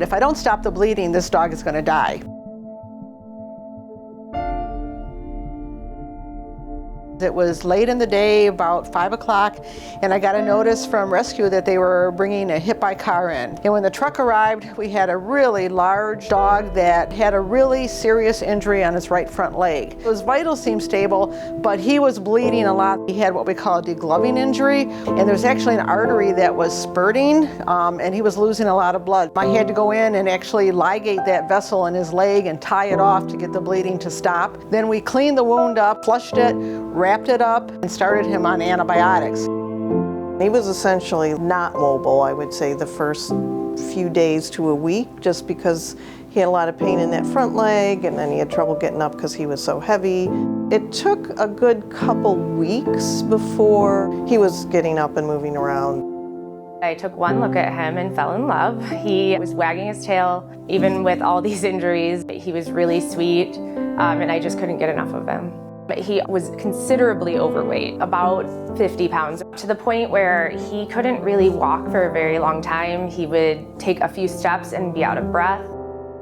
If I don't stop the bleeding, this dog is going to die. It was late in the day, about 5 o'clock, and I got a notice from rescue that they were bringing a hit by car in. And when the truck arrived, we had a really large dog that had a really serious injury on his right front leg. His vitals seemed stable, but he was bleeding a lot. He had what we call a degloving injury, and there was actually an artery that was spurting, and he was losing a lot of blood. I had to go in and actually ligate that vessel in his leg and tie it off to get the bleeding to stop. Then we cleaned the wound up, flushed it, wrapped it up, and started him on antibiotics. He was essentially not mobile, I would say, the first few days to a week, just because he had a lot of pain in that front leg, and then he had trouble getting up because he was so heavy. It took a good couple weeks before he was getting up and moving around. I took one look at him and fell in love. He was wagging his tail, even with all these injuries. He was really sweet, and I just couldn't get enough of him. He was considerably overweight, about 50 pounds, to the point where he couldn't really walk for a very long time. He would take a few steps and be out of breath.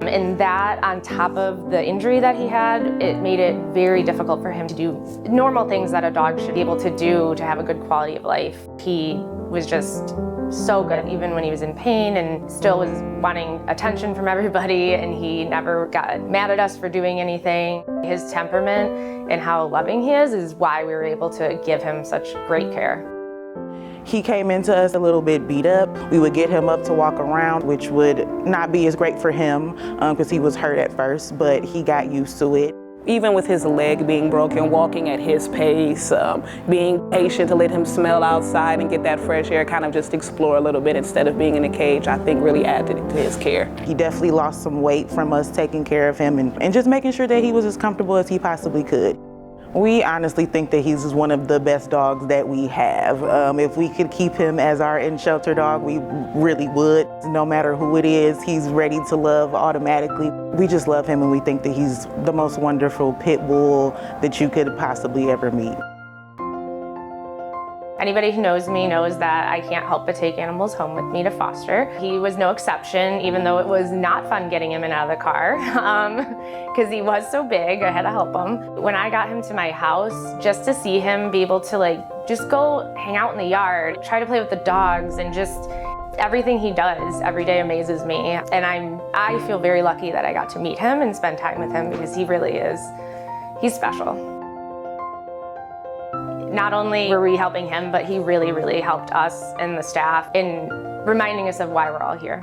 And that, on top of the injury that he had, it made it very difficult for him to do normal things that a dog should be able to do to have a good quality of life. He was just so good, even when he was in pain, and still was wanting attention from everybody, and he never got mad at us for doing anything. His temperament and how loving he is why we were able to give him such great care. He came into us a little bit beat up. We would get him up to walk around, which would not be as great for him because he was hurt at first, but he got used to it. Even with his leg being broken, walking at his pace, being patient to let him smell outside and get that fresh air, kind of just explore a little bit instead of being in a cage, I think really added to his care. He definitely lost some weight from us taking care of him and just making sure that he was as comfortable as he possibly could. We honestly think that he's one of the best dogs that we have. If we could keep him as our in-shelter dog, we really would. No matter who it is, he's ready to love automatically. We just love him, and we think that he's the most wonderful pit bull that you could possibly ever meet. Anybody who knows me knows that I can't help but take animals home with me to foster. He was no exception, even though it was not fun getting him in and out of the car, because he was so big, I had to help him. When I got him to my house, just to see him be able to just go hang out in the yard, try to play with the dogs, and just everything he does every day amazes me. And I feel very lucky that I got to meet him and spend time with him, because he really is, he's special. Not only were we helping him, but he really, really helped us and the staff in reminding us of why we're all here.